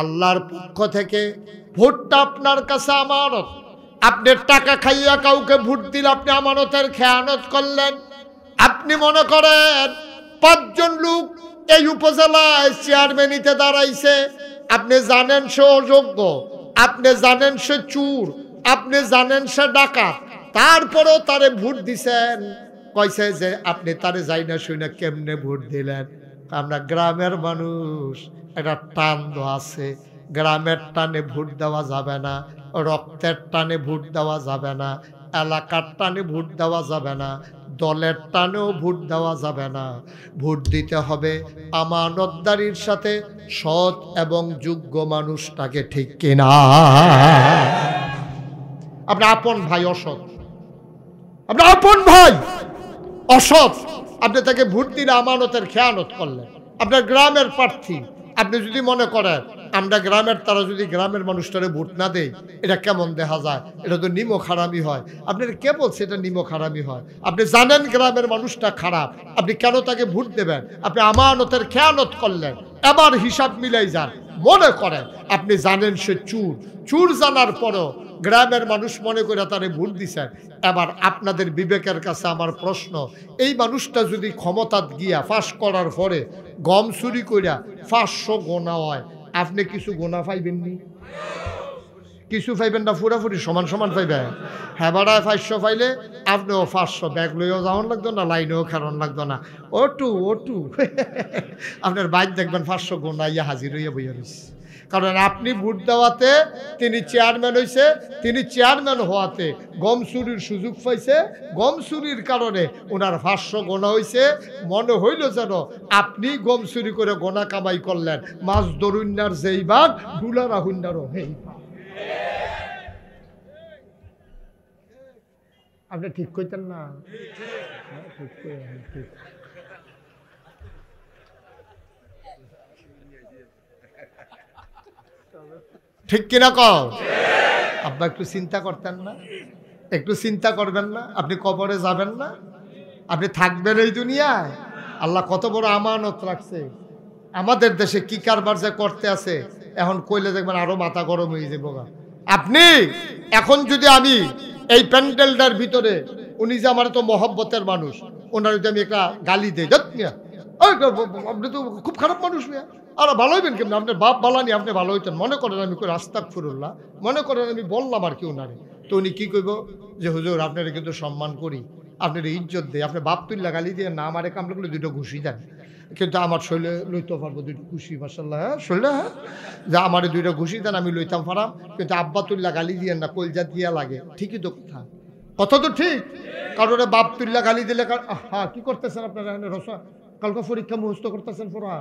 আল্লাহর পক্ষ থেকে ভোটটা আপনার কাছে আমানত। আপনি টাকা খাইয়া কাউকে ভোট দিলে আপনি আমানতের খেয়ানত করলেন। আপনি মনে করেন 5 জন লোক এই উপজেলায় চেয়ারম্যানিতে দাঁড়াইছে, আপনি জানেন সে অযোগ্য, আপনি জানেন সে চুর, আপনি জানেন সে ডাকাত, তারপরেও তারে ভোট দিছেন। কইছে যে আপনি তারে যাই না শুই না কেমনে ভোট দিলেন? আমরা গ্রামের মানুষ, একটা টান আছে, গ্রামের টানে ভোট দেওয়া যাবে না, রক্তের টানে ভোট দেওয়া যাবে না, এলাকার টানে ভোট দেওয়া যাবে না, দলের টানেও ভোট দেওয়া যাবে না। ভোট দিতে হবে আমানতদারির সাথে সৎ এবং যোগ্য মানুষটাকে, ঠিক কিনা? আপনার আপন ভাই অসৎ, আপনার আপন ভাই অসৎ, আপনি তাকে ভোট দিলে আমানতের খেয়ানত করলেন। আপনার গ্রামের প্রার্থী, আপনি যদি মনে করেন আমরা গ্রামের, তারা যদি গ্রামের মানুষটারে ভোট না দেয় এটা কেমন দেখা যায়, এটা তো নিমক হারামি হয়। আপনার কে বলছে এটা নিমক হারামি হয়? আপনি জানেন গ্রামের মানুষটা খারাপ, আপনি কেন তাকে ভোট দেবেন? আপনি আমানতের খেয়ানত করলেন। এবার হিসাব মিলাই যান, মনে করেন আপনি জানেন সে চুর, চুর জানার পরও গ্রামের মানুষ মনে করে তারে ভোট দিছেন। এবার আপনাদের বিবেকের কাছে আমার প্রশ্ন, এই মানুষটা যদি ক্ষমতা গিয়া ফাঁস করার পরে গম চুরি করিয়া 500 গোনা হয়, আপনি কিছু গোনা পাইবেন নি? কিছু পাইবেন না, পুরাপুরি সমান সমান পাইবেন। হ্যাঁ বাড়ায় 500 পাইলে আপনিও 500 ব্যাগ লইয়াও যাওয়ান লাগতো না, লাইনেও খেরন লাগতো না। ওটু আপনার বাইক দেখবেন 500 গোনা ইয়া হাজির হইয়া বইয়া রয়েছে। কারণ আপনি ভোট দেওয়াতে তিনি চেয়ারম্যান হয়েছে, তিনি চেয়ারম্যান হওয়াতে গম চুরির সুযোগ পাইছে, গম চুরির কারণে ওনার 500 গোনা হয়েছে। মনে হইল যেন আপনি গম চুরি করে গোনা কামাই করলেন। মাছ দরুন্যার যেই ভাগ, ডুলারা হুন্যারও হেই ভাগ। আপনি ঠিক কইতেন না? ঠিক ঠিক কিনা কও? আব্বা একটু চিন্তা করতেন না? একটু চিন্তা করবেন না? আপনি কবরে যাবেন না? আপনি থাকবেন এই দুনিয়ায়? আল্লাহ কত বড় আমানত রাখছে। আমাদের দেশে কি কারবার যে করতে আছে, এখন কইলে দেখবেন আরো মাথা গরম হয়ে যাবো। আপনি এখন যদি আমি এই প্যান্ডেলটার ভিতরে, উনি যে আমার তো মহব্বতের মানুষ, ওনার যদি আমি একটা গালি দিই, আপনি তো খুব খারাপ মানুষ মিয়া, আর ভালো হইবেন কেমন? আপনার বাপ বালানি, আপনি ভালো হইতেন। মনে করেন আমি কই আস্তাগফিরুল্লাহ, মনে করেন আমি বললাম আর কি ওনারে, তো উনি কি কইব যে হুজুর আপনারা কিন্তু সম্মান করি, আপনার ইজ্জত দেয়, আপনি বাপ তুল্লা গালি দিয়ে না আমারে কামড়ে করলে 2টা ঘুষি দেন, কিন্তু আমার শৈলে লইতে পারবো 2টা ঘুষি, মাশাআল্লাহ। হ্যাঁ শৈলে, হ্যাঁ যে আমারে 2টা ঘুষি দেন আমি লইতাম পারাম, কিন্তু আব্বা তুল্লা গালি দিয়ে না, কলজা দিয়া লাগে। ঠিকই তো কথা, কথা তো ঠিক। কারণ বাপ তুল্লা গালি দিলে, হ্যাঁ কি করতেছেন আপনারা? রসা কালকে পরীক্ষা মুখস্থ করতেছেন পড়া?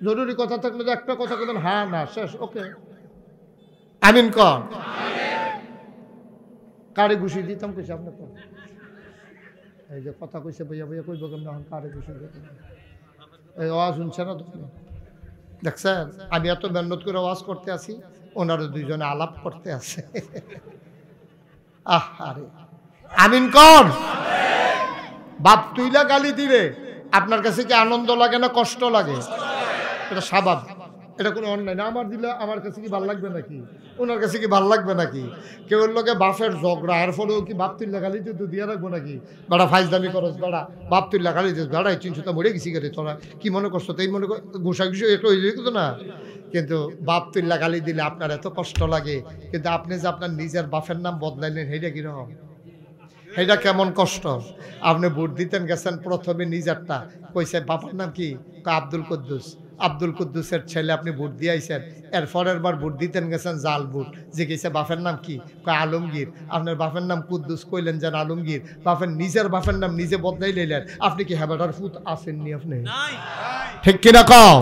জরুরি কথা থাকলে তো একটা কথা বলেন, হ্যাঁ না শেষ, ওকে আমিন কন। কারে ঘুষি দিতাম কইছে আপনি তো, এই যে কথা কইছে বইয়া বইয়া কইব কেমন, এখন কারে ঘুষি দিতাম? এই আওয়াজ শুনছে না তুমি? দেখছেন আমি এত মেহনত করে আওয়াজ করতে আসি, ওনারা দুইজনে আলাপ করতে আছে। আরে আমিন কন। বাপ তুইলা গালি দিলে আপনার কাছে কি আনন্দ লাগে না কষ্ট লাগে? এটা স্বাভাবিক, এটা কোনো অন্যায় না। আমার দিলে আমার কাছে কি ভালো লাগবে নাকি? ওনার কাছে কি ভালো লাগবে নাকি? কেউ লোকে বাপের ঝগড়া, এর ফলেও কি বাপ তুল্লা গালি তো দিয়ে রাখবো নাকি? বেড়া ফাইজদামি করস, বেড়া বাপ তুল্লা গালি দিস, বেড়াই 300টা মরে গেছি গেলে, তোরা কি মনে করছো? তাই মনে কর ঘুষা ঘুষি একটু হয়ে যেত না। কিন্তু বাপ তুল্লা গালি দিলে আপনার এত কষ্ট লাগে, কিন্তু আপনি যে আপনার নিজের বাপের নাম বদলাইলেন, সেইটা কিরকম? সেইটা কেমন কষ্ট? আপনি ভোট দিতেন গেছেন, প্রথমে নিজেরটা কইছে, বাবার নাম কি? আব্দুল কুদ্দুস। আব্দুল কুদ্দুসের ছেলে আপনি ভোট দিয়ে আইছেন। এর পরের বার ভোট দিতেন গেছেন জাল ভোট, যে গেছে বাপের নাম কি? কয় আলমগীর। আপনার বাপের নাম কুদ্দুস, কইলেন যেন আলমগীর। বাপের নিজের বাপের নাম নিজে বদলাই লইলেন। আপনি কি হেবাটার ফুট আসেননি আপনি? ঠিক কিনা কও?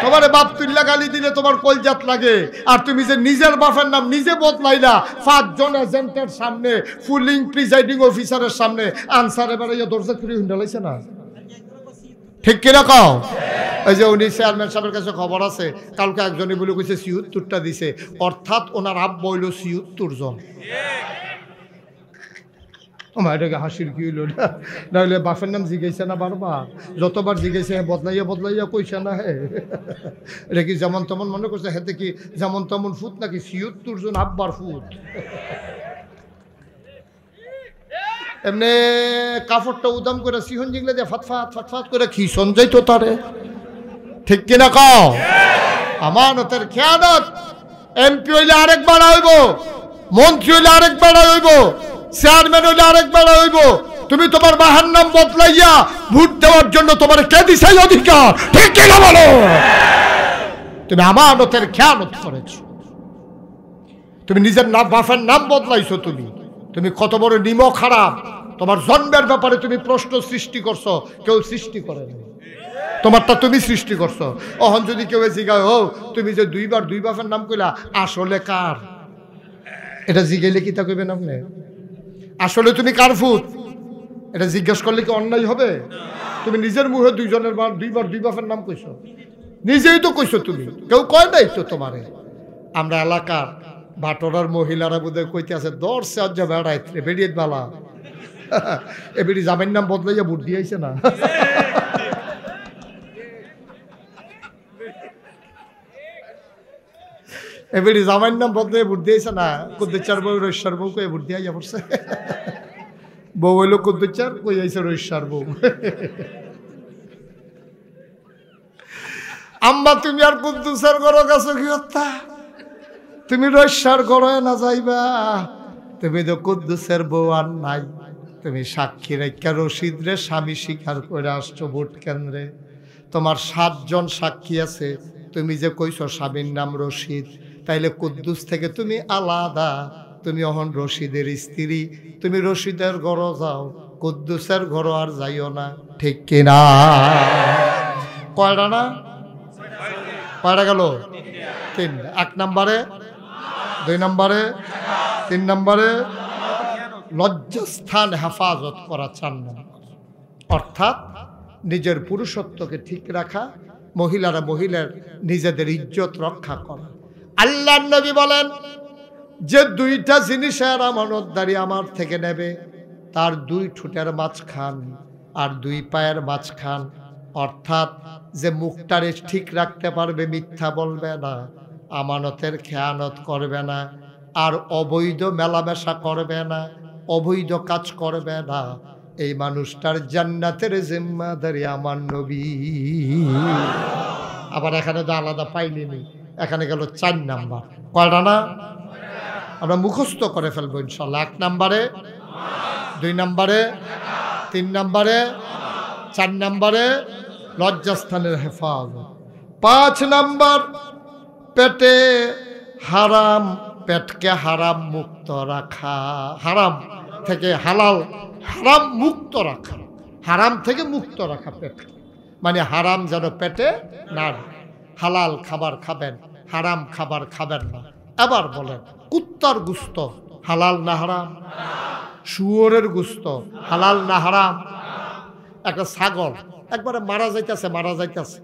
তোমার বাপ তুল্লা গালি দিলে তোমার কলজাত লাগে, আর তুমি যে নিজের বাপের নাম নিজে বদলাইলা 5 জন এজেন্টের সামনে, ফুলিং প্রিজাইডিং অফিসারের সামনে, আনসার এবারে দরজা খুলে হুন্ডালাইছে না? ঠিক কিনা কও? এই যে উনি চেয়ারম্যান সাহেবের কাছে খবর আছে, কালকে একজনে বলে কইছে ৭৬টা দিছে, অর্থাৎ ওনার আব্বা হইল ৭৬ জন। আমার এটাকে হাসির কি হইল না, নাহলে বাপের নাম জিজ্ঞাসা না বারবার, যতবার জিজ্ঞাসা বদলাইয়া বদলাইয়া কইছে না হে। এটা কি যেমন তেমন মনে করছে, হেতে কি যেমন তেমন ফুট নাকি ৭৬ জন আব্বার ফুট? এমনি কাপড়টা উদাম করে সিহন জিংলে দিয়ে ফাতফাত ফাতফাত করে খিসন যাইতো তারে, ঠিক কিনা কও? আমানতের খেয়ানত। এমপি হইলে আরেকবার হইব, মন্ত্রী হইলে আরেকবার হইব, চেয়ারম্যান হইলে আরেকবার হইব। তুমি তোমার বাহার নাম বদলাইয়া ভোট দেওয়ার জন্য তোমার কে দিছে অধিকার? ঠিক কিনা বলো? তুমি আমানতের খেয়ানত করেছ, তুমি নিজের নাম বাপের নাম বদলাইছো। তুমি কত বড় নিমক খারাপ। তোমার জন্মের ব্যাপারে তুমি প্রশ্ন সৃষ্টি করছো, কেউ সৃষ্টি করে না, তোমারটা তুমি সৃষ্টি করছো। অহন যদি কেউ জিগায়, ও তুমি যে দুইবার দুই বাপের নাম কইলা, আসলে কার? এটা জিগাইলে কি তা কইবেন আপনি? আসলে তুমি কার ফুট? এটা জিজ্ঞেস করলে কি অন্যায় হবে? তুমি নিজের মুখে দুইবার দুই বাপের নাম কইছো, নিজেই তো কইছো তুমি, কেউ কয় নাই তো তোমারে। আমরা এলাকার ভাটোরার মহিলারা বোধহয় কইতে আছে, দর্শে আজ বেড়াইতে বেরিয়ে বালা এ বেরি জামাইয়ের নাম বদলাইয়া ভোট দিয়েছে না। এবারে জামাইয়ের নাম বদলে ভোট দিয়েছে না, কুদ্দুচার বউ রৈশ্বর বউ কয়ে ভোট দিয়ে পড়ছে। বউ হইলো কুদ্দুচার, কই আইছে রৈশ্বর বউ। আম্মা তুমি আর কুদ্দুসের ঘরের কাছে কি হত্যা? তুমি রৈশ্বর ঘরে না যাইবা, তুমি তো কুদ্দুসের বউ আর নাই। তুমি সাক্ষী রেখা রশিদ রে স্বামী স্বীকার করে আসছো ভোট কেন্দ্রে, তোমার ৭ জন সাক্ষী আছে। তুমি যে কইছো স্বামীর নাম রশিদ, তাইলে কুদ্দুস থেকে তুমি আলাদা, তুমি অহন রশিদের স্ত্রী। তুমি রশিদের ঘর যাও, কুদ্দুসের ঘর আর যাইও না, ঠিক কিনা? কয়টা না? কয়টা গেল? ৩। ১ নম্বরে, ২ নম্বরে, ৩ নম্বরে লজ্জাস্থান হেফাজত করা ৪ নম্বর, অর্থাৎ নিজের পুরুষত্বকে ঠিক রাখা, মহিলারা মহিলার নিজেদের ইজ্জত রক্ষা করা। আল্লাহর নবী বলেন, যে 2টা জিনিসের আমানতদারি আমার থেকে নেবে, তার 2 ঠোঁটের মাঝখান আর 2 পায়ের মাঝখান, অর্থাৎ যে মুখটারে ঠিক রাখতে পারবে, মিথ্যা বলবে না, আমানতের খেয়ানত করবে না, আর অবৈধ মেলামেশা করবে না, অবৈধ কাজ করবে না, এই মানুষটার জান্নাতের জিম্মাদারি আমার নবী। আবার এখানে তো আলাদা পাইনি, এখানে গেল ৪ নাম্বার। কয়টা না? আমরা মুখস্থ করে ফেলবো ইনশাল্লাহ। ১ নম্বরে, ২ নম্বরে, ৩ নম্বরে, ৪ নম্বরে লজ্জাস্থানের হেফাজত। ৫ নম্বর, পেটে হারাম, পেটকে হারাম মুক্ত রাখা, হারাম থেকে হালাল, হারাম মুক্ত রাখা, হারাম থেকে মুক্ত রাখা পেটকে, মানে হারাম যেন পেটে না, হালাল খাবার খাবেন, হারাম খাবার খাবেন না। এবার বলেন, কুত্তার গুস্ত হালাল না হারাম? শুয়োরের গুস্ত হালাল না হারাম? একটা ছাগল একবারে মারা যাইতেছে,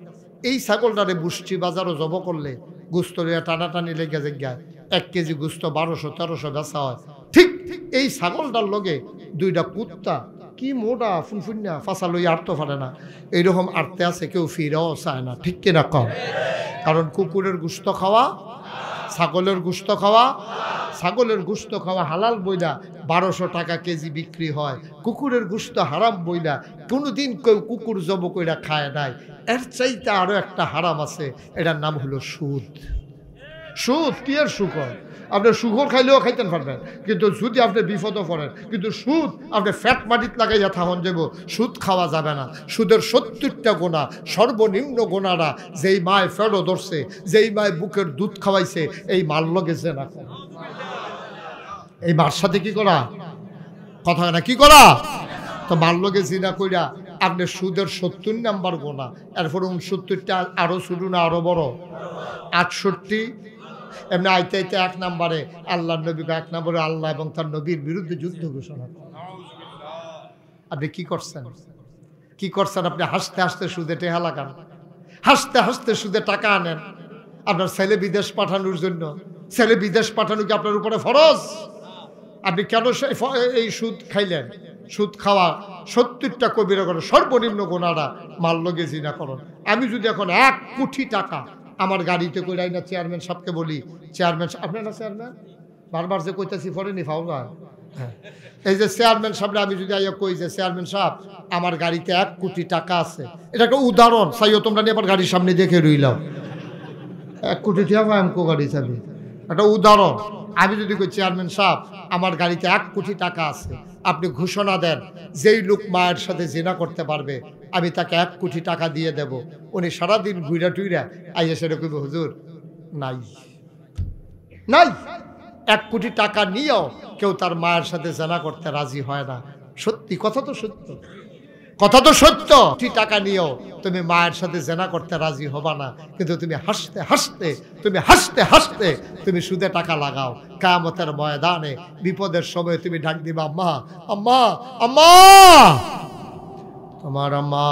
এই ছাগলটারে বুষ্টি বাজারও জব করলে গুস্ত টানাটানি লেগে যায়, 1 কেজি গুস্ত 1200-1300 বেচা হয়। ঠিক এই ছাগলটার লগে 2টা কুত্তা কি মোটা ফুনফুন্না ফাঁসা লই আটতে পারে না, এইরকম আটতে আছে, কেউ ফিরেও চায় না, ঠিক কিনা কম? কারণ কুকুরের গুস্ত খাওয়া, ছাগলের গুস্ত খাওয়া, ছাগলের গুস্ত খাওয়া হালাল বইলা 1200 টাকা কেজি বিক্রি হয়, কুকুরের গুস্ত হারাম বইলা কোনোদিন কেউ কুকুর জব কইরা খায় নাই। এর চাইতে আরো একটা হারাম আছে, এটার নাম হলো সুদ। সুদ কি এর শুকর? আপনি শুকর খাইলেও খাইতে পারবেন, কিন্তু যদি আপনি বিপদও পড়েন, কিন্তু সুদ আপনি ফ্যাট মাটিত লাগাইয়া থাকুন যাব, সুদ খাওয়া যাবে না। সুদের 70টা গোনা, সর্বনিম্ন গোনারা যেই মায় ফেরো ধরছে, যেই মায় বুকের দুধ খাওয়াইছে, এই মার লগে যে না, এই মার সাথে কি করা কথা না, কি করা? তো মার লগে জিনা কইরা আপনি সুদের 70 নাম্বার গোনা, এরপর 69টা আরো শুরু না আরো বড় 68। এমনি আইতে আইতে 1 নম্বরে আল্লাহ নবীকে, 1 নম্বরে আল্লাহ এবং তার নবীর বিরুদ্ধে যুদ্ধ ঘোষণা। আপনি কি করছেন? কি করছেন? আপনি হাসতে হাসতে সুদে টেহা লাগান, হাসতে হাসতে সুদে টাকা আনেন আপনার ছেলে বিদেশ পাঠানোর জন্য। ছেলে বিদেশ পাঠানো কি আপনার উপরে ফরজ? আপনি কেন এই সুদ খাইলেন? সুদ খাওয়া 70টা কবিরা করে সর্বনিম্ন গোনাটা মাল লগে জিনা করুন। আমি যদি এখন 1 কোটি টাকা আমার গাড়িতে করে না চেয়ারম্যান সাহেবকে বলি, চেয়ারম্যান আপনার না চেয়ারম্যান বারবার যে কইতাছি পড়েনি ফাউলা, এই যে চেয়ারম্যান সাহেব আমি যদি আইয়া কই যে চেয়ারম্যান সাহেব আমার গাড়িতে 1 কোটি টাকা আছে, এটা একটা উদাহরণ চাইও তোমরা নিয়ে আবার গাড়ির সামনে দেখে রইলাম 1 কোটি টাকা আমকো গাড়ি চাবি, একটা উদাহরণ। আমি যদি কই চেয়ারম্যান সাহেব আমার গাড়িতে 1 কোটি টাকা আছে, আপনি ঘোষণা দেন যেই লোক মায়ের সাথে জিনা করতে পারবে আমি তাকে 1 কোটি টাকা দিয়ে দেব। উনি সারাদিন ঘুরা টুইরা আইয়া সেটা কইবে হুজুর নাই নাই, 1 কোটি টাকা নিয়েও কেউ তার মায়ের সাথে জিনা করতে রাজি হয় না। সত্যি কথা তো সত্য, কথা তো সত্য। টাকা নিয়েও তুমি মায়ের সাথে জিনা করতে রাজি হবা না, কিন্তু তুমি হাসতে হাসতে তুমি সুদে টাকা লাগাও। কিয়ামতের ময়দানে বিপদের সময় তুমি ডাক দিবা আম্মা আম্মা আম্মা, তোমার মা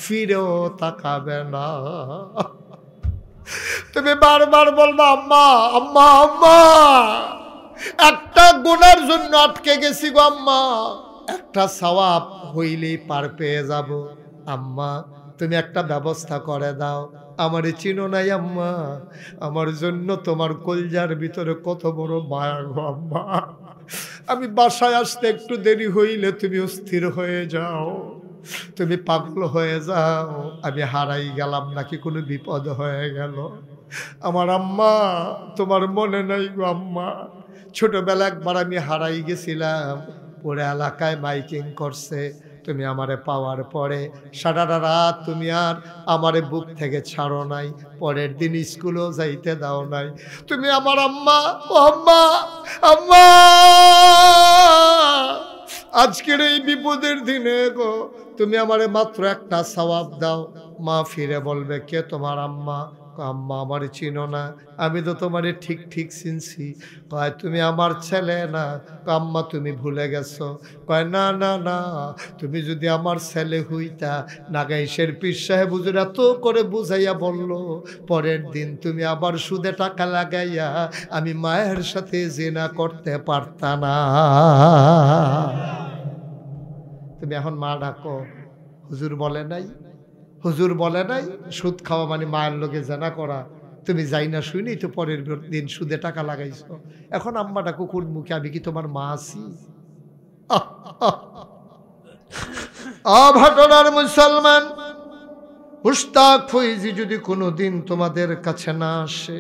ফিরেও তাকাবে না। তুমি বারবার বলবা আম্মা আম্মা আম্মা, একটা গুনার জন্য আটকে গেছি গো আম্মা, একটা সওয়াব হইলেই পার পেয়ে যাব। আম্মা তুমি একটা ব্যবস্থা করে দাও, আমারে চিনো নাই আম্মা, আমার জন্য তোমার কলজার ভিতরে কত বড় মায়া গো আম্মা, আমি বাসায় আসতে একটু দেরি হইলে তুমি অস্থির হয়ে যাও, তুমি পাগল হয়ে যাও, আমি হারাই গেলাম নাকি কোনো বিপদ হয়ে গেল। আমার আম্মা তোমার মনে নাই গো আম্মা, ছোটবেলা একবার আমি হারাই গেছিলাম, পুরো এলাকায় মাইকিং করছে, তুমি আমারে পাওয়ার পরে সারা রাত তুমি আর আমারে বুক থেকে ছাড়ো নাই, পরের দিন স্কুলেও যাইতে দাও নাই। তুমি আমার আম্মা ও আম্মা আম্মা, আজকের এই বিপদের দিনে গো তুমি আমারে মাত্র একটা সওয়াব দাও। মা ফিরে বলবে কে তোমার আম্মা? আম্মা আমার চিনো না, আমি তো তোমারে ঠিক ঠিক চিনছি। কয় তুমি আমার ছেলে না? আম্মা তুমি ভুলে গেছো। কয় না না না, তুমি যদি আমার ছেলে হইতা, নাগাইশের পীর সাহেব হুজুর এত করে বুঝাইয়া বলল, পরের দিন তুমি আবার সুদে টাকা লাগাইয়া আমি মায়ের সাথে জিনা করতে পারতা না। তুমি এখন মা ডাকো, হুজুর বলে নাই, হুজুর বলে নাই সুদ খাওয়া মানে মায়ের লোকে জানা করা। তুমি যাই না শুনি তো পরের দিন সুদে টাকা লাগাইছো। এখন আম্মাটা কুকুর মুখে, আমি কি তোমার মা আছি? ভাটনার মুসলমান, মুশতাক ফৈজি যদি কোনোদিন তোমাদের কাছে না আসে,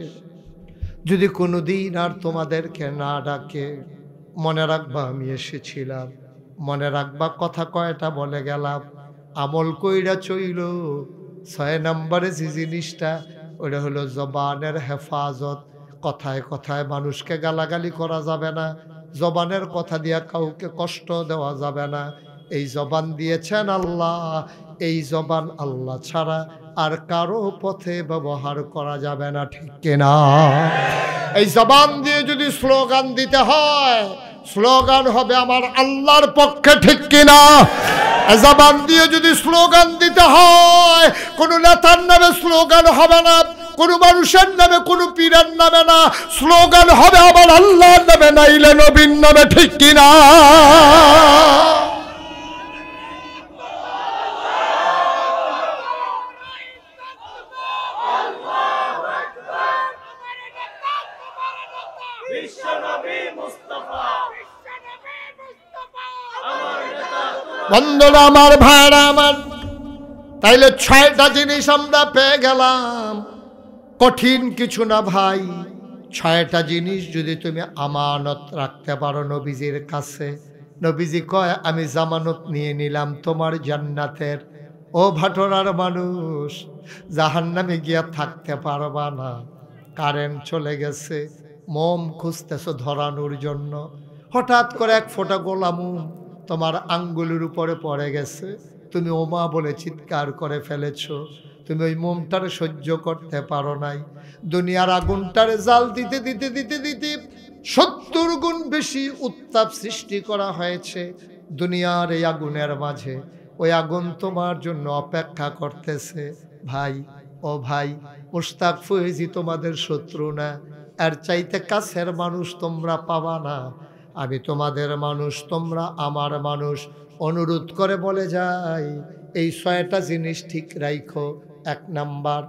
যদি কোনোদিন আর তোমাদেরকে না ডাকে, মনে রাখবা আমি এসেছিলাম, মনে রাখবা কথা কয়টা বলে গেলাম, আমল কইরা চইল। 6 নম্বরে যে জিনিসটা, ওটা হলো জবানের হেফাজত। কথায় কথায় মানুষকে গালাগালি করা যাবে না, জবানের কথা দিয়া কাউকে কষ্ট দেওয়া যাবে না। এই জবান দিয়েছেন আল্লাহ, এই জবান আল্লাহ ছাড়া আর কারো পথে ব্যবহার করা যাবে না, ঠিক কিনা? এই জবান দিয়ে যদি স্লোগান দিতে হয়, স্লোগান হবে আমার আল্লাহর পক্ষে, ঠিক কিনা? জবান দিয়ে যদি স্লোগান দিতে হয়, কোনো নেতার নামে স্লোগান হবে না, কোনো মানুষের নামে, কোনো পীরের নামে না, স্লোগান হবে আমার আল্লাহর নামে, নাইলে নবীর নামে, ঠিক কিনা? বন্ধুরা আমার, ভাইরা আমার, তাইলে 6টা জিনিস আমরা পেয়ে গেলাম। কঠিন কিছু না ভাই, 6টা জিনিস যদি তুমি আমানত রাখতে পারো নবীজির কাছে, নবীজি কয় আমি জামানত নিয়ে নিলাম তোমার জান্নাতের। ও ভাটরার মানুষ, জাহান্নামে গিয়া থাকতে পারবা না, কারেন্ট চলে গেছে, মোম খুঁজতেছো ধরানোর জন্য, হঠাৎ করে 1 ফোঁটা গোলা মোম তোমার আঙ্গুলের উপরে পড়ে গেছে, তুমি ওমা বলে চিৎকার করে ফেলেছ, তুমি ওই মোমটারে সহ্য করতে পারো নাই। দুনিয়ার আগুনটারে জাল দিতে দিতে দিতে দিতে 70 গুণ বেশি উত্তাপ সৃষ্টি করা হয়েছে দুনিয়ার এই আগুনের মাঝে। ওই আগুন তোমার জন্য অপেক্ষা করতেছে। ভাই ও ভাই, মুশতাক ফৈজি তোমাদের শত্রু না, এর চাইতে কাছের মানুষ তোমরা পাবা না। আমি তোমাদের মানুষ, তোমরা আমার মানুষ। অনুরোধ করে বলে যাই, এই 6টা জিনিস ঠিক রাখো। 1 নাম্বার,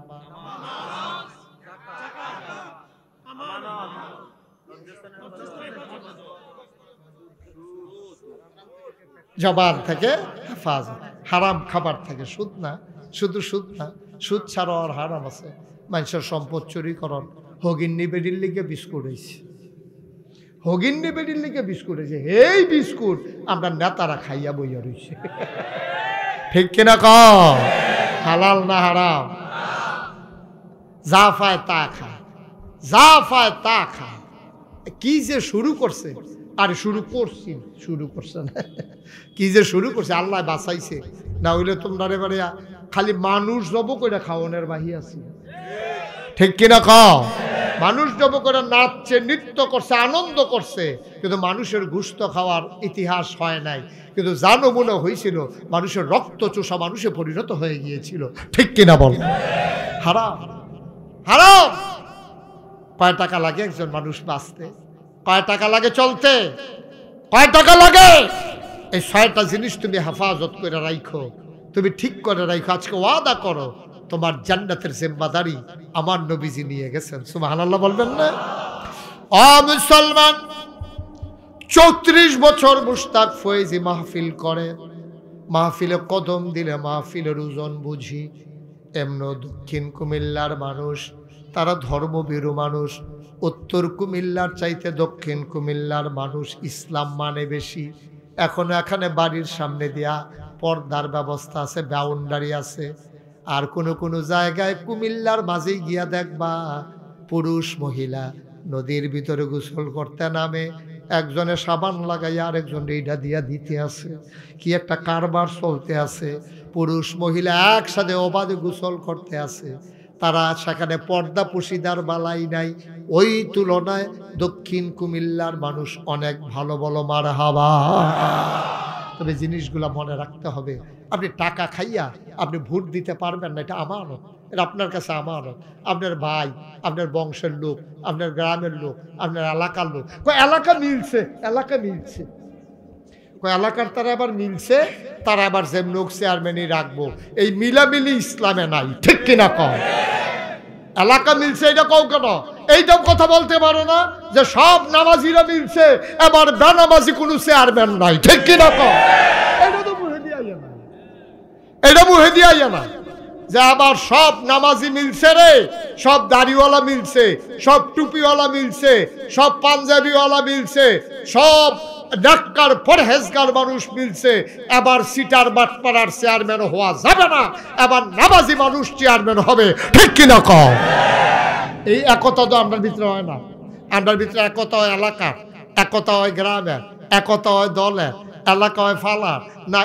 জবান থেকে হেফাজত, হারাম খাবার থেকে। সুদ না, শুধু সুদ না, সুদ ছাড়া আর হারাম আছে। মানুষের সম্পদ চুরিকরণ। হগিন্নি বেডির লিগে বিস্কুট হয়েছে, হগিন্নি বেডির লিগে বিস্কুট হয়েছে। এই বিস্কুট আমরা নেতারা খাইয়া বইয়া রয়েছে। ঠিক কিনা কও? হালাল না হারাম? যা পায় তা খায়, যা পায় তা খায়। কি যে শুরু করছে, আর শুরু করছে না, কি যে শুরু করছে। আল্লাহ বাঁচাইছে, না হইলে তোমরা এবারে খালি মানুষ জব করে খাওয়ানোর বাহি আছে। ঠিক কিনা কও? মানুষ জব করে নাচছে, নৃত্য করছে, আনন্দ করছে, কিন্তু মানুষের গোশত খাওয়ার ইতিহাস হয় নাই। কিন্তু যা নমুনা হয়েছিল, মানুষের রক্ত চোষা মানুষে পরিণত হয়ে গিয়েছিল। ঠিক কিনা বল? হারাম, হারাম। কয় টাকা লাগে একজন মানুষ বাঁচতে? কয় টাকা লাগে চলতে? কয় টাকা লাগে? এই 6টা জিনিস তুমি হেফাজত করে রাখো, তুমি ঠিক করে রাখো। আজকে ওয়াদা করো, তোমার জান্নাতের জিম্মাদারি আমার নবীজি নিয়ে গেছেন। সুবহানাল্লাহ বলবেন না? ও মুসলমান, 34 বছর মুশতাক ফয়েজি মাহফিল করে। মাহফিলে কদম দিলে মাহফিলের ওজন বুঝি। এমন দক্ষিণ কুমিল্লার মানুষ, তারা ধর্মভীরু মানুষ। উত্তর কুমিল্লার চাইতে দক্ষিণ কুমিল্লার মানুষ ইসলাম মানে বেশি। এখনো এখানে বাড়ির সামনে দিয়া পর্দার ব্যবস্থা আছে, বাউন্ডারি আছে। আর কোনো জায়গায় কুমিল্লার মাঝেই গিয়া দেখবা পুরুষ মহিলা নদীর ভিতরে গোসল করতে নামে, একজনে সাবান লাগাইয়া আরেকজন এইটা দিয়া দিতে আছে। কি একটা কারবার চলতে আছে। পুরুষ মহিলা একসাথে অবাধে গোসল করতে আছে। তারা সেখানে পর্দা পুশিদার বালাই নাই। ওই তুলনায় দক্ষিণ কুমিল্লার মানুষ অনেক ভালো। বলো মারহাবা। তবে জিনিসগুলো মনে রাখতে হবে। আপনি টাকা খাইয়া আপনি ভোট দিতে পারবেন না, এটা আমানত। এটা আপনার কাছে আমানত। আপনার ভাই, আপনার বংশের লোক, আপনার গ্রামের লোক, আপনার এলাকার লোক। এলাকা মিলছে, এলাকা মিলছে, এলাকার তারা আবার মিলছে, তারা আবার যে লোক চেয়ারম্যানই রাখবো। এই মিলামিলি ইসলামে নাই। ঠিক কিনা কও? এলাকা মিলছে এটা কও কেন? এইটাও কথা বলতে পারো না যে সব নামাজিরা মিলছে, এবার বেনামাজি কোনো চেয়ারম্যান নাই। ঠিক কিনা কও? এটা তো মুহে দিয়া না, এটা মুহে দিয়া না যে আবার সব নামাজি মিলছে রে, সব দাড়িওয়ালা মিলছে, সব টুপিওয়ালা মিলছে, সব পাঞ্জাবিওয়ালা মিলছে, সব ডাক্তার পরহেজগার মানুষ মিলছে। এবার সিটার বাটপাড়ার চেয়ারম্যান হওয়া যাবে না, এবার নামাজি মানুষ চেয়ারম্যান হবে। ঠিক কিনা কও? এই একতা তো আপনার ভিতরে হয় না। আপনার ভিতরে একতা হয় এলাকার, একতা হয় গ্রামের, একতা হয় দলের, এলাকা হয় ফালার না।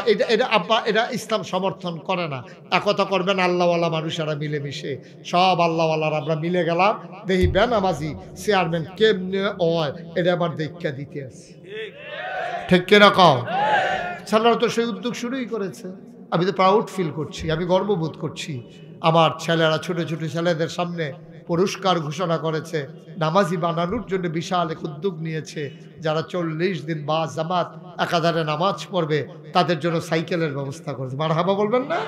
এটা ইসলাম সমর্থন করে না। একতা করবেন আল্লাহওয়ালা মানুষেরা মিলেমিশে, সব আল্লাহওয়ালার আমরা মিলে গেলাম। দেখি বেনামাজি চেয়ারম্যান কেমনে হয়, এটা আবার দেখা দিতে আছে। ঠিক কিনা কও? ছেলেরা তো সেই উদ্যোগ শুরুই করেছে। আমি তো প্রাউড ফিল করছি, আমি গর্ববোধ করছি। আমার ছেলেরা ছোট ছোট ছেলেদের সামনে পুরস্কার ঘোষণা করেছে, নামাজি বানানোর জন্য বিশাল এক উদ্যোগ নিয়েছে। যারা 40 দিন বা জামাত একাধারে নামাজ পড়বে তাদের জন্য সাইকেলের ব্যবস্থা করেছে। মারহাবা বলবেন না?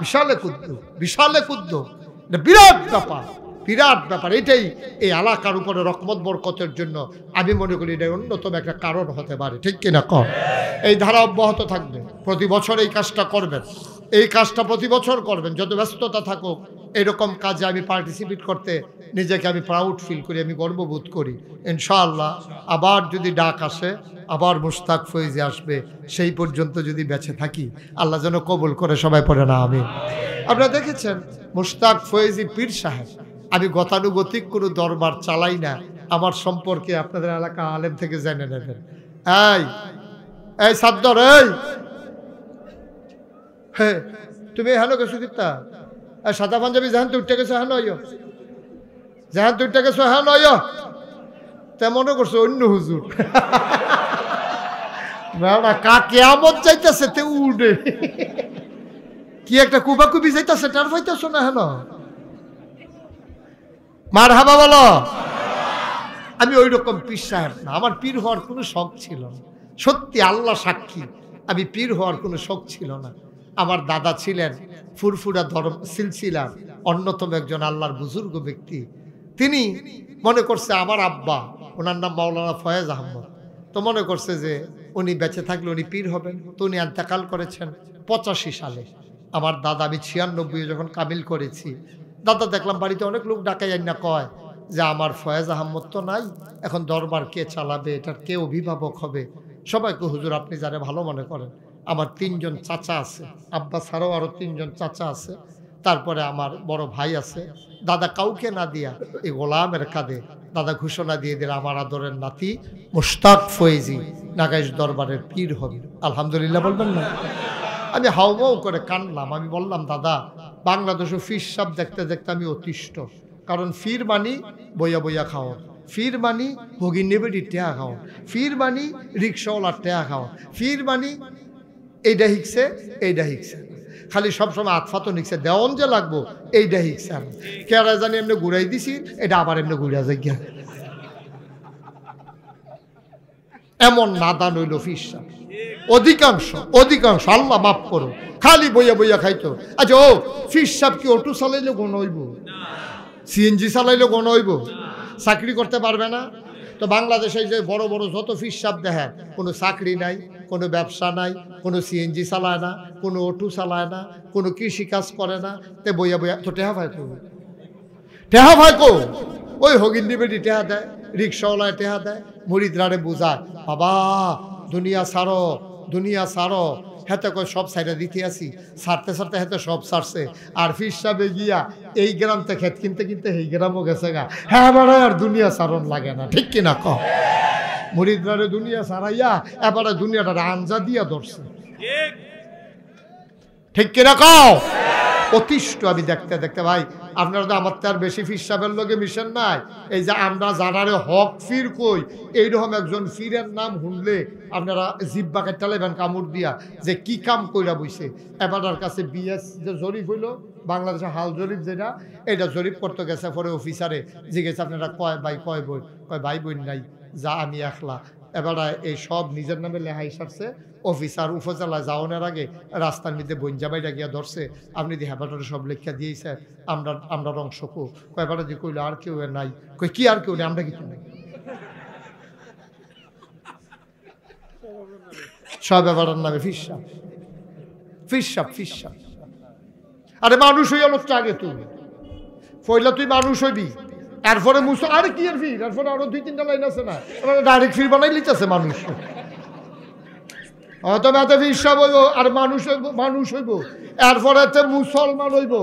বিশাল এক উদ্যোগ, বিশাল এক উদ্যোগ, বিরাট ব্যাপার, বিরাট ব্যাপার। এটাই এই এলাকার উপরে রহমত বরকতের জন্য আমি মনে করি এটা অন্যতম একটা কারণ হতে পারে। ঠিক কিনা কম? এই ধারা অব্যাহত থাকবে। প্রতি বছর এই কাজটা করবেন, এই কাজটা প্রতি বছর করবেন। যত ব্যস্ততা থাকুক, এরকম কাজে আমি পার্টিসিপেট করতে নিজেকে আমি প্রাউড ফিল করি, আমি গর্ববোধ করি। ইনশাআল্লাহ আবার যদি ডাক আসে, আবার মুশতাক ফয়েজি আসবে। সেই পর্যন্ত যদি বেঁচে থাকি, আল্লাহ যেন কবুল করে। সবাই পড়ে না আমি। আপনারা দেখেছেন মুশতাক ফয়েজি পীর সাহেব। আমি গতানুগতিক কোনো দরবার চালাই না। আমার সম্পর্কে আপনাদের এলাকা আলেম থেকে জেনে নেবেন। এই সাদ্দর, হ্যাঁ তুমি হ্যালো গেছো কিতা? সাদা পাঞ্জাবি জাহান তো উঠে গেছো, হ্যাঁ নয় জাহান তো উঠে গেছো, হ্যাঁ নয় তা মনে করছো অন্য হুজুর। কেয়ামত যাইতেছে তে উঠে কি একটা কুবাকুবি যাইতেছে, টার পাইতেছো না? হ্যাঁ মারহাবা বলো। আমি ওই রকম পীর সাহেব না, আমার পীর হওয়ার কোনো শখ ছিল না। সত্যি আল্লাহ সাক্ষী, আমি পীর হওয়ার কোনো শখ ছিল না। আমার দাদা ছিলেন ফুরফুরা ধর্ম সিলসিলার অন্যতম একজন আল্লাহর বুজুর্গ ব্যক্তি। তিনি মনে করছে আমার আব্বা, ওনার নাম মাওলানা ফয়েজ আহমদ, তো মনে করছে যে উনি বেঁচে থাকলে উনি পীর হবেন। তো উনি ইন্তেকাল করেছেন 85 সালে। আমার দাদা, আমি 96 যখন কামিল করেছি, দাদা দেখলাম বাড়িতে অনেক লোক ডাকাই না, কয় যে আমার ফয়েজ আহমদ তো নাই, এখন দরবার কে চালাবে, এটার কে অভিভাবক হবে? সবাইকে হুজুর আপনি যারা ভালো মনে করেন। আমার 3 জন চাচা আছে, আব্বা ছাড়াও আরও 3 জন চাচা আছে, তারপরে আমার বড় ভাই আছে। দাদা কাউকে না দিয়া এই গোলামের কাঁধে দাদা ঘোষণা দিয়ে দিল আমার আদরের নাতি মুশতাক ফয়েজি নাগাইশ দরবারের পীর হবে। আলহামদুলিল্লাহ বলবেন না? আমি হাউমাউ করে কানলাম। আমি বললাম দাদা, বাংলাদেশে ফির সাপ দেখতে দেখতে আমি অতিষ্ঠ। কারণ ফির মানি বইয়া বইয়া খাও, ফির মানি হগিন নেবেডি টেয়া খাও, ফির মানি রিক্সাওয়ালার টেয়া খাও, ফির মানি এইটা শিখছে এইটা শিখছে, খালি সবসময় আতফাতো নিচ্ছে দেওয়ন যে লাগবো এইটা শিখছে। আর কেরা জানি এমনি ঘুরাই দিছি, এটা আবার এমনি ঘুরা যায় গিয়া। এমন নাদান হইল ফির সাপ। অধিকাংশ আল্লাহ মাফ করো, খালি বইয়া বইয়া খাইতো। আচ্ছা ও ফির সাপ কি অটো চালাইলে গণ হইব? সিএনজি চালাইলে গণ হইব? চাকরি করতে পারবে না? তো বাংলাদেশে যে বড় বড় যত ফির সাপ দেখেন, কোনো চাকরি নাই, কোনো ব্যবসা নাই, কোনো সিএনজি চালায় না, কোনো অটো চালায় না, কোনো কৃষি কাজ করে না, তে বইয়া বইয়া তো টেহা ভাই কো, টেহা ভাই কো ওই হগিন নিবেদি টেহা দেয়, রিক্সাওয়ালায় টেহা দেয়, মুরিদরারে বুঝায় বাবা দুনিয়া ছাড়ো, দুনিয়া ছাড়ো। হেতে কই সব সাইডে দিতে আসি, ছাড়তে ছাড়তে হেতে সব ছাড়ছে। আর ফির সাহেবে গিয়া এই গ্রাম থেকে খেত কিনতে কিনতে এই গ্রামও গেছে গা। হ্যাঁ এবারে আর দুনিয়া ছাড়ন লাগে না, ঠিক কিনা কও? মুরিদরারে দুনিয়া ছাড়াইয়া এবারে দুনিয়াটা আঞ্জা দিয়া ধরছে, ঠিক কিনা কও? অতিষ্ঠ আমি দেখতে দেখতে। ভাই আপনারা তো আমার তো আর বেশি ফির সাহেবের লগে মিশেন নাই। এই যে আমরা জানারে হক ফির কই, এইরকম একজন ফিরের নাম শুনলে আপনারা জিব্বা কাটতে লাগবেন কামড় দিয়া, যে কি কাম কইরা বইছে। এবারের কাছে বিএস যে জরিপ হইলো, বাংলাদেশের হাল জরিপ যেটা, এটা জরিপ করতে গেছে। পরে অফিসারে জিজ্ঞেস আপনারা কয় ভাই কয় বোন? কয় ভাই বোন নাই, যা আমি একলা। এবার এই সব নিজের নামে লেহাই সারছে। অফিসার উপজেলায় যাওয়ানোর আগে রাস্তার মধ্যে বঞ্জাবাইটা গিয়া ধরছে, আপনি দি হ্যাপাটারে সব লেখা দিয়েছে, আমরা অংশ কো। কয়বার দিয়ে কইলো আর কেউ নাই। কই কি আর কেউ নেই? আমরা কিছু নাই, সব এবারের নামে ফিরসাপ ফিরসাপ ফিরসাপ। আরে মানুষ হইয়া লোকটা আগে তুই পয়লা তুই মানুষ হইবি, এরপরে মুসো আরে কি আর ফির, এরপরে আরো 2-3টা লাইন আছে না, ডাইরেক্ট ফির বানাই লিতেছে মানুষ। অথবা ফিরসাপ হইব আর মানুষ হইব, মানুষ হইব, এরপরে মুসলমান হইব,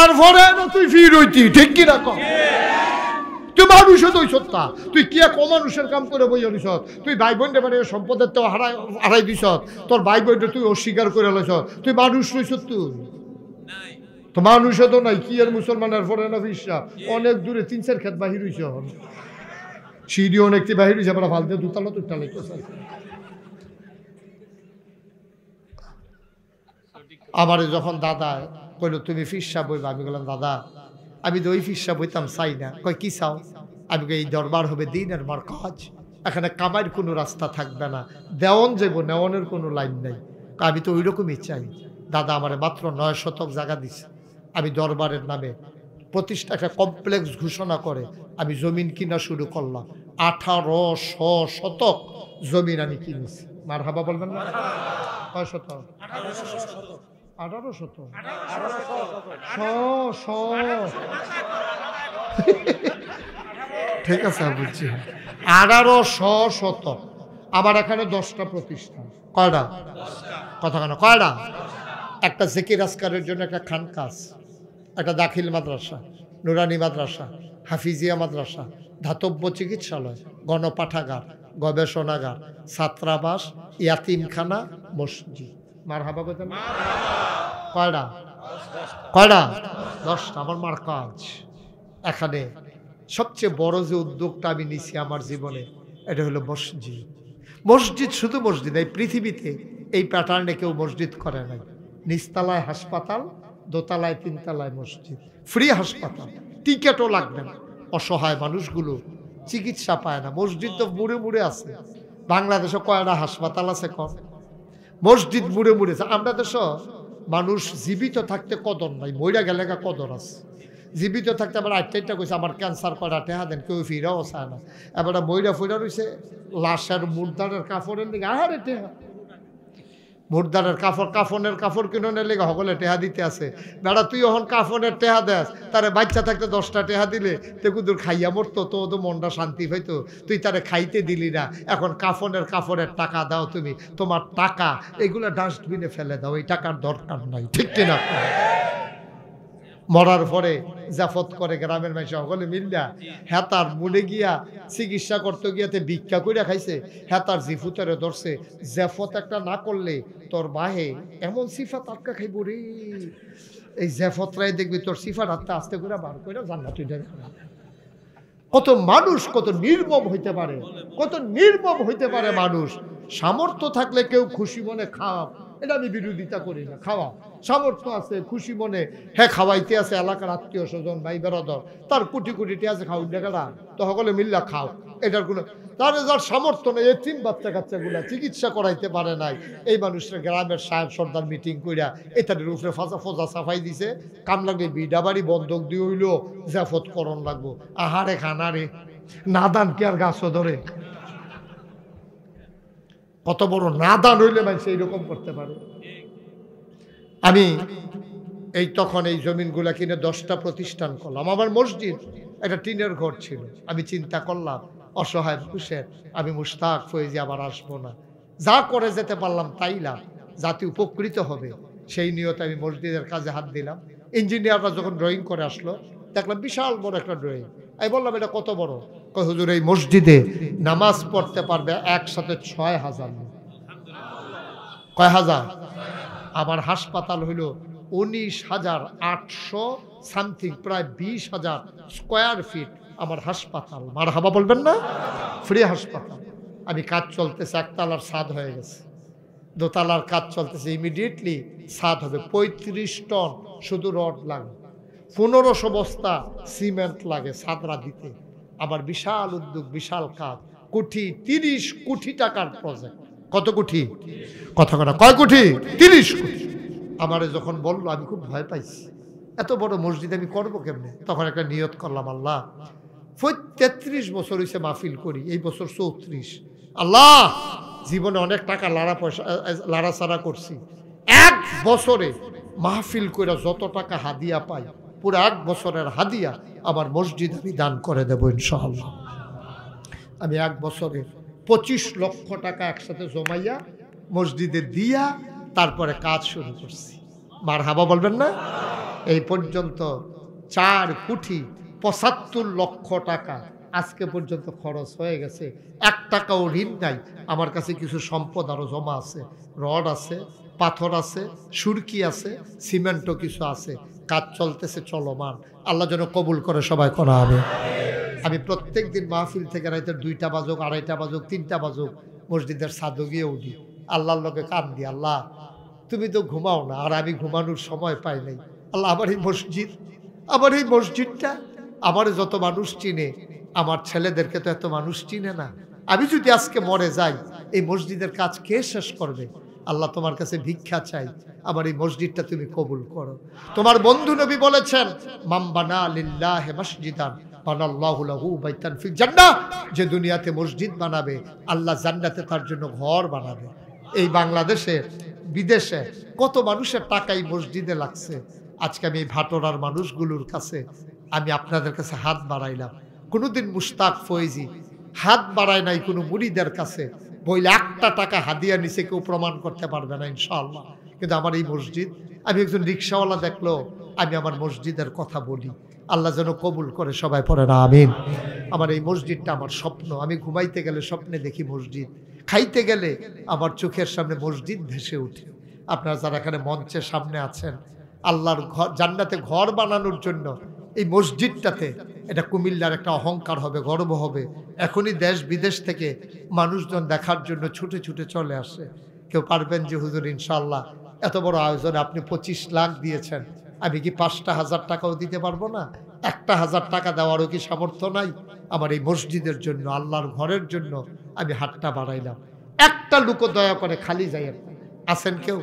এরপরে তুই ফির হইতি, ঠিক কিনা কম? তুই মানুষ হইত সত্তা, তুই কি এক অমানুষের কাম করে বই আনিস? তুই ভাই বোন মানে সম্পদের তো হারাই দিস, তোর ভাই বোনটা তুই অস্বীকার করে লইস, তুই মানুষ রইস? তুই তো মানুষ তো নাই, কি আর মুসলমানের পরে না ফিরসাপ? অনেক দূরে 3-4 ক্ষেত বাহির হইস, সিঁড়ি অনেকটি বাহির হইছে, আমরা ফালতে দুতলা তুতলা লইতেছে। আমার যখন দাদা কইল তুমি ফিরসাপ বইবা, আমি বললাম দাদা আমি তো ওই ফিরসাপ বইতাম চাই না। কয় কি চাও? আমি এই দরবার হবে দিনের মার কাজ, এখানে কামাইয়ের কোনো রাস্তা থাকবে না, দেওয়ন যাবো, নেওয়নের কোনো লাইন নাই। আমি তো ওই রকমই চাই। দাদা আমার মাত্র 9 শতক জায়গা দিছে, আমি দরবারের নামে প্রতিষ্ঠা একটা কমপ্লেক্স ঘোষণা করে আমি জমিন কিনা শুরু করলাম। 1800 শতক জমিন আমি কিনেছি। মারহাবা বলবেন না? কয় শতক? 1800। ঠিক আছে বলছি 1800 শতক। আমার এখানে 10টা প্রতিষ্ঠান। কয়টা? কথা কেন কয়টা? একটা জিকির আজকারের জন্য একটা খানকাস, একটা দাখিল মাদ্রাসা, নুরানি মাদ্রাসা, হাফিজিয়া মাদ্রাসা, ধাতব্য চিকিৎসালয়, গণপাঠাগার, গবেষণাগার, ছাত্রাবাস, ইয়াতিমখানা, মসজিদ। মারহাবা বলেন। কয়টা? কয়টা? 10টা। আমার মার কাজ এখানে সবচেয়ে বড় যে উদ্যোগটা আমি নিছি আমার জীবনে, এটা হলো মসজিদ। মসজিদ শুধু মসজিদ, এই পৃথিবীতে এই প্যাটার্নে কেউ মসজিদ করে নাই। নিচতলায় হাসপাতাল, দোতলায় 3তলায় মসজিদ, ফ্রি হাসপাতাল, টিকেটও লাগবে না। অসহায় মানুষগুলো চিকিৎসা পায় না। মসজিদ তো মুড়ে মুড়ে আছে। বাংলাদেশে কয়টা হাসপাতাল আছে কম? মসজিদ মুড়ে মুড়ে আছে। আমরা দেশ মানুষ জীবিত থাকতে কদর নাই, মইরা গেলে কদর আছে। জীবিত থাকতে আবার আটটা কইছে আমার ক্যান্সার করা টেহা দেন, কেউ ফিরাও চায় না। এবার মইরা ফইরা রয়েছে লাশের মুর্দারের কাপড়ের লিগে, আহারে টেহা মুর্দারের কাপড়, কাফনের কাপড় কিনোনের লেগে সকলে টেহা দিতে আছে। বেড়া তুই এখন কাফনের টেহা দেস, তারে বাচ্চা থাকতে 10টা টেহা দিলে তে কুদুর খাইয়া মরতো, তো মনটা শান্তি পাইতো। তুই তারে খাইতে দিলি না, এখন কাফনের কাপড়ের টাকা দাও তুমি, তোমার টাকা এগুলো ডাস্টবিনে ফেলে দাও, এই টাকার দরকার নাই, ঠিক কিনা? মরার পরে জাফত করে গ্রামের মানুষ সকলে মিল্লা, হেতার মনে গিয়া চিকিৎসা করতে গিয়াতে ভিক্ষা করিয়া খাইছে। হেতার জিফুতারে ধরছে, জাফত একটা না করলে তোর বাহে এমন সিফাত আটকা খাইব রে। এই জাফতরাই দেখবি তোর সিফাত আটটা আস্তে করে বার করে জান্নাত। কত মানুষ কত নির্মম হইতে পারে, কত নির্মম হইতে পারে মানুষ। সামর্থ্য থাকলে কেউ খুশি মনে খাওয়া, এটা আমি বিরোধিতা করি না। খাওয়া সামর্থ্য আছে, খুশি মনে হ্যাঁ খাওয়াইতে আছে এলাকার আত্মীয় স্বজন ভাই বেড়াদর, তার কোটি কোটিটি আছে, খাও দেখাটা তো সকলে মিল্লা খাও। এটার কোনো তার যার সামর্থ্য নেই, এই 3 বাচ্চা কাচ্চাগুলা চিকিৎসা করাইতে পারে নাই, এই মানুষরা গ্রামের সাহেব সর্দার মিটিং কইরা এটাদের উপরে ফোজা সাফাই দিছে। কাম লাগলে বিডা বাড়ি বন্ধক দিয়ে হইল জাফত করণ লাগবো। আহারে খানারে নাদান কে আর গাছও ধরে, কত বড় নাদান হইলে মানুষ এইরকম করতে পারে। আমি এই তখন এই জমিনগুলা কিনে 10টা প্রতিষ্ঠান করলাম। আমার মসজিদ একটা টিনের ঘর ছিল। আমি চিন্তা করলাম অসহায় মানুষের আমি মুশতাক ফয়েজি আবার আসবো না, যা করে যেতে পারলাম তাই লাভ, জাতি উপকৃত হবে, সেই নিয়তে আমি মসজিদের কাজে হাত দিলাম। ইঞ্জিনিয়াররা যখন ড্রয়িং করে আসলো দেখলাম বিশাল বড় একটা ড্রয়িং। আমি বললাম এটা কত বড়? কয় হুজুর এই মসজিদে নামাজ পড়তে পারবে একসাথে 6000 লোক। কয় হাজার? আমার হাসপাতাল হইল 19,800 সামথিং, প্রায় 20,000 স্কোয়ার ফিট আমার হাসপাতাল। মার হাবা বলবেন না? ফ্রি হাসপাতাল। আমি কাজ চলতেছে, একতলার ছাদ হয়ে গেছে, দোতলার কাজ চলতেছে, ইমিডিয়েটলি ছাদ হবে। 35 টন শুধু রড লাগে, 1500 বস্তা সিমেন্ট লাগে ছাদরা দিতে। আমার বিশাল উদ্যোগ, বিশাল কাজ, 30 কোটি টাকার প্রজেক্ট। কত কোটি? কথা কথা কয় কোটি? 30 কোটি। আমারে যখন বললো আমি খুব ভয় পাইছি, এত বড় মসজিদ আমি করবো কেমনে? তখন একটা নিয়ত করলাম, আল্লাহ 33 বছর হয়েছে মাহফিল করি, এই বছর 34। আল্লাহ জীবনে অনেক টাকা লাড়াচাড়া করছি, 1 বছরে মাহফিল করে যত টাকা হাদিয়া পাই পুরো 1 বছরের হাদিয়া আমার মসজিদ আমি দান করে দেবো ইনশাআল্লাহ। আমি 1 বছরে 25 লক্ষ টাকা একসাথে জমাইয়া মসজিদে দিয়া তারপরে কাজ শুরু করছি। মার হাবা বলবেন না? এই পর্যন্ত 4 কোটি 75 লক্ষ টাকা আজকে পর্যন্ত খরচ হয়ে গেছে। 1 টাকাও ঋণ নাই। আমার কাছে কিছু সম্পদ আরো জমা আছে, রড আছে, পাথর আছে, সুরকি আছে, সিমেন্টও কিছু আছে। কাজ চলতেছে, চলমান। আল্লাহ যেন কবুল করে, সবাই করা হবে। আমি প্রত্যেক দিন মাহফিল থেকে রাইতে 2টা বাজুক, 2:30 বাজুক, 3টা বাজুক মসজিদের ছাদে গিয়ে উঠি, আল্লাহর লোকে কান দি, আল্লাহ তুমি তো ঘুমাও না, আর আমি ঘুমানোর সময় পাই নাই। আল্লাহ আমার এই মসজিদ, আমার এই মসজিদটা, আমার যত মানুষ চিনে, আমার ছেলেদেরকে তো এত মানুষ চিনে না। আমি যদি আজকে মরে যাই এই মসজিদের কাজ কে শেষ করবে? আল্লাহ তোমার কাছে ভিক্ষা চাই, আমার এই মসজিদটা তুমি কবুল করো। তোমার বন্ধু নবী বলেছেন, মান বানা লিল্লাহি মসজিদান বানাল্লাহু লাহু বাইতান ফিল জান্নাহ, যে দুনিয়াতে মসজিদ বানাবে আল্লাহ জান্নাতে তার জন্য ঘর বানাবে। এই বাংলাদেশে বিদেশে কত মানুষের টাকা এই মসজিদে লাগছে। আজকে আমি এই ভাটোরার মানুষগুলোর কাছে আমি আপনাদের কাছে হাত বাড়াইলাম। কোনোদিন মুশতাক ফয়েজি হাত বাড়ায় নাই কোনো মুরিদের কাছে, বইলে 1টা টাকা হাদিয়া নিচে কেউ প্রমাণ করতে পারবে না ইনশাআল্লাহ। কিন্তু আমার এই মসজিদ, আমি একজন রিক্সাওয়ালা দেখলো আমি আমার মসজিদের কথা বলি, আল্লাহ যেন কবুল করে, সবাই পড়ে না আমিন। আমার এই মসজিদটা আমার স্বপ্ন। আমি ঘুমাইতে গেলে স্বপ্নে দেখি মসজিদ, খাইতে গেলে আমার চোখের সামনে মসজিদ ভেসে উঠে। আপনারা যারা এখানে মঞ্চের সামনে আছেন, আল্লাহর ঘর, জান্নাতে ঘর বানানোর জন্য এই মসজিদটাতে, এটা কুমিল্লার একটা অহংকার হবে, গর্ব হবে। এখনই দেশ বিদেশ থেকে মানুষজন দেখার জন্য ছুটে ছুটে চলে আসে। কেউ পারবেন যে হুজুর ইনশাআল্লাহ এত বড় আয়োজনে আপনি 25 লাখ দিয়েছেন, আমি কি 5টা হাজার টাকাও দিতে পারবো না? 1,000 টাকা দেওয়ারও কি সামর্থ্য নাই? আমার এই মসজিদের জন্য, আল্লাহর ঘরের জন্য আমি হাতটা বাড়াইলাম। একটা লোক দয়া করে খালি যায় আছেন কেউ?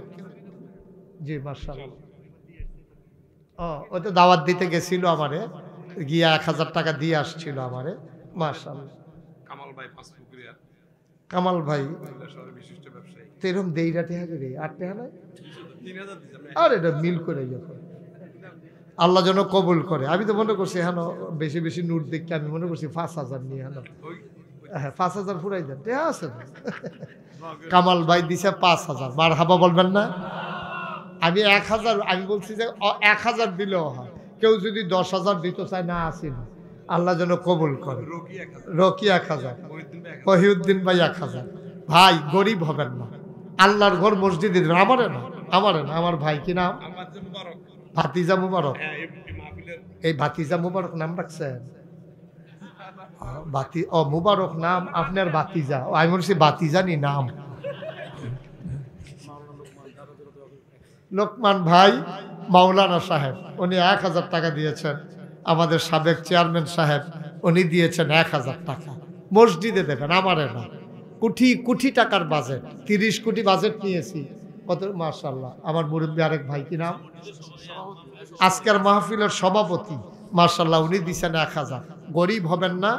জি মাশাআল্লাহ। ওই তো দাওয়াত দিতে গেছিল আমারে, গিয়া 1000 টাকা দিয়ে আসছিল আমারে। মাশাআল্লাহ। কামাল ভাই তেরম দেইরাতে হবে রে, 8 টাকা নয়? আর এটা মিল করে যখন আল্লাহ যেন কবুল করে। আমি তো মনে করছি হ্যাঁ বেশি বেশি নোট দেখতে, আমি মনে করছি 5000 নিয়ে হ্যাঁ 5000 ফুরাই দেন আছে। কামাল ভাই দিছে 5000, মারহাবা বলবেন না? আমি 1000, আমি বলছি যে 1000 দিলেও হয়, কেউ যদি 10000 দিতে চায় না আসেন, আল্লাহ যেন কবুল করে। রকি 1000, মহিউদ্দিন ভাই 1000। ভাই গরিব হবেন না, আল্লাহর ঘর মসজিদে দিবেন। আমারে না, আমার ভাই কি নাম? ভাতিজা মুবারক। এই ভাতিজা মুবারক নাম রাখছেন? মুবারক নাম আপনার ভাতিজা? আমি বলছি ভাতিজানি নাম। লোকমান ভাই মাওলানা সাহেব, উনি 1000 টাকা দিয়েছেন। আমাদের সাবেক চেয়ারম্যান সাহেব, উনি দিয়েছেন 1000 টাকা। মসজিদে দেবেন, আমারে না। কোটি টাকার বাজেট, 30 কোটি বাজেট নিয়েছি। কত মাশাআল্লাহ। আমার মুরব্বী আরেক ভাই কি নাম? আজকের মাহফিলের সভাপতি, মাশাআল্লাহ, উনি দিয়েছেন 1000। গরিব হবেন না,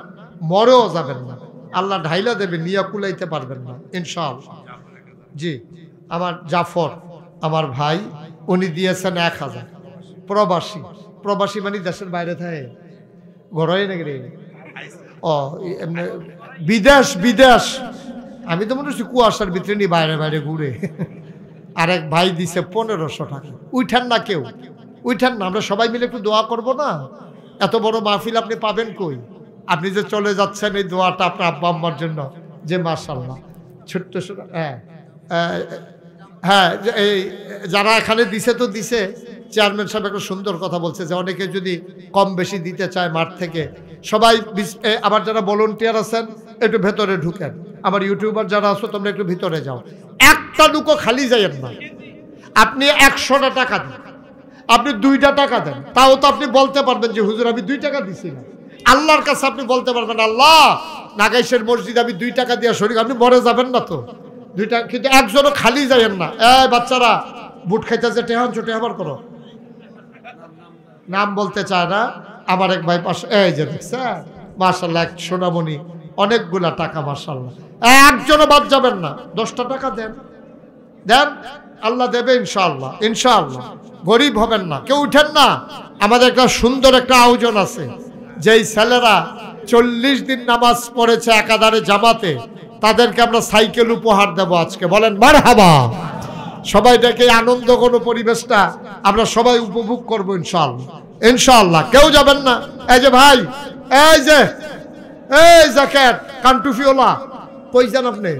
মরেও যাবেন না, আল্লাহ ঢাইলা দেবে, নিয়া কুলাইতে পারবেন না ইনশাআল্লাহ। জি আমার জাফর আমার ভাই, উনি দিয়েছেন 1000। প্রবাসী মানে দেশের বাইরে থাকে, ঘরে নাকি রে? এমনি বিদেশ। আমি তো মনে হচ্ছি কুয়াশার ভিতরে নি বাইরে বাইরে ঘুরে। আরেক ভাই দিছে 1500 টাকা। উঠান না কেউ, উঠান না, আমরা সবাই মিলে একটু দোয়া করব না? এত বড় মাহফিল আপনি পাবেন কই? আপনি যে চলে যাচ্ছেন, এই দোয়াটা আপনার আব্বা আম্মার জন্য, যে মাশাআল্লাহ ছোট্ট হ্যাঁ এই যারা এখানে দিছে তো দিছে। চেয়ারম্যান সাহেব একটা সুন্দর কথা বলছে যে অনেকে যদি কম বেশি দিতে চায় মাঠ থেকে, সবাই আবার যারা ভলান্টিয়ার আছেন একটু ভেতরে ঢুকেন, আমার ইউটিউবার যারা আছো তোমরা একটু ভিতরে যাও। একটা লুকো খালি যাইয়েন না। আপনি 100টা টাকা দেন, আপনি 2টা টাকা দেন, তাও তো আপনি বলতে পারবেন যে হুজুর আমি 2 টাকা দিছিলাম। আল্লাহর কাছে আপনি বলতে পারবেন আল্লাহ নাগাইশের মসজিদ আমি 2 টাকা দিয়ে শরীর, আপনি মরে যাবেন না তো 2 টাকা। কিন্তু একজনও খালি যাইয়েন না। বাচ্চারা বুট খাইতেছে, টেহান ছোটে আবার করো, নাম বলতে চায় না। আমার এক ভাই পাশে, এই যে দেখছে মাশাআল্লাহ, এক সোনামণি, অনেকগুলা টাকা মাশাআল্লাহ। একজনও বাদ যাবেন না। 10টা টাকা দেন, আল্লাহ দেবে ইনশাআল্লাহ। গরিব হবেন না, কেউ উঠেন না। আমাদের একটা সুন্দর একটা আয়োজন আছে, যেই ছেলেরা 40 দিন নামাজ পড়েছে একাধারে জামাতে, তাদেরকে আমরা সাইকেল উপহার দেব আজকে। বলেন মারহাবা। সবাই ডেকে আনন্দ কোনো পরিবেশটা আমরা সবাই উপভোগ করবো ইনশাআল্লাহ। কেউ যাবেন না। এই যে ভাই, এই জ্যাকেট কান্টুফিওলা, কই যান আপনি?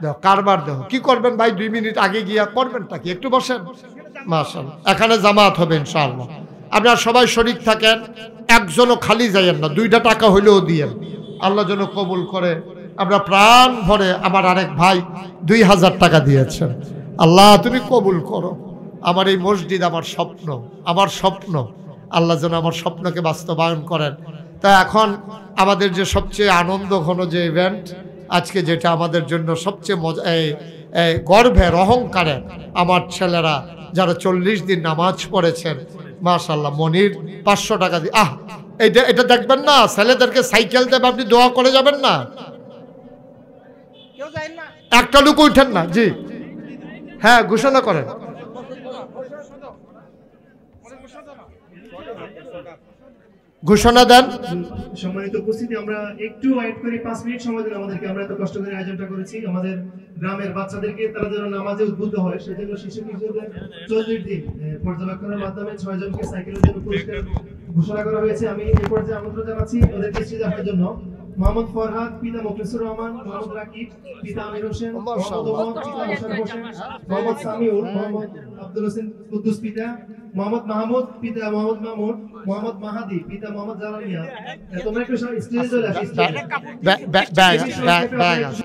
দেখো কারবার, দেখো কি করবেন ভাই, 2 মিনিট আগে গিয়া করবেনটা কি? একটু বসেন। মাশাআল্লাহ, এখানে জামাত হবে ইনশাআল্লাহ। আপনারা সবাই শরীক থাকেন, একজনও খালি যাইয়েন না। 2টা টাকা হইলেও দিয়েন, আল্লাহ যেন কবুল করে। আমরা প্রাণ ভরে, আমার আরেক ভাই 2000 টাকা দিয়েছেন। আল্লাহ তুমি কবুল করো। আমার এই মসজিদ আমার স্বপ্ন, আল্লাহ যেন আমার স্বপ্নকে বাস্তবায়ন করেন। তা এখন আমাদের যে সবচেয়ে আনন্দ ঘন যে ইভেন্ট আজকে, যেটা আমাদের জন্য সবচেয়ে মজা, গর্বের অহংকারের, আমার ছেলেরা যারা 40 দিন নামাজ পড়েছেন মাশাআল্লাহ। মনির 500 টাকা দিয়ে, এটা দেখবেন না, ছেলেদেরকে সাইকেল দেবে, আপনি দোয়া করে যাবেন না। একটা লোক উঠেন না। জি হ্যাঁ, ঘোষণা করেন। ঘোষণা দেন। সম্মানিত উপস্থিতি, আমরা একটু ওয়েট করি, 5 মিনিট সময় দিন আমাদেরকে। আমরা এত কষ্ট করে আয়োজনটা করেছি আমাদের গ্রামের বাচ্চাদেরকে, তারা যেন নামাজে উদ্বুদ্ধ হয়, সেজন্য শিশু কিশোরদের 40 দিন পর্যবেক্ষণের মাধ্যমে 6 জনকে সাইকেলের জন্য পুরস্কার ঘোষণা করা হয়েছে। আমি এই পর্যায়ে আমন্ত্রণ জানাচ্ছি ওদেরকে স্টেজে আসার জন্য। মোহাম্মদ ফরহাদ, পিতা মুখলিসুর রহমান, মোহাম্মদ রাকিব, পিতা আমির হোসেন, মোহাম্মদ ওমর, পিতা মোশাররফ হোসেন, মোহাম্মদ সামিউল, মোহাম্মদ আব্দুল হোসেন কুদ্দুস, পিতা মোহাম্মদ মাহমুদ, পিতা মোহাম্মদ মামুন, মোহাম্মদ মাহাদি, পিতা মোহাম্মদ জালালিয়া। তোমরা একটু স্টেজে চলে আসো।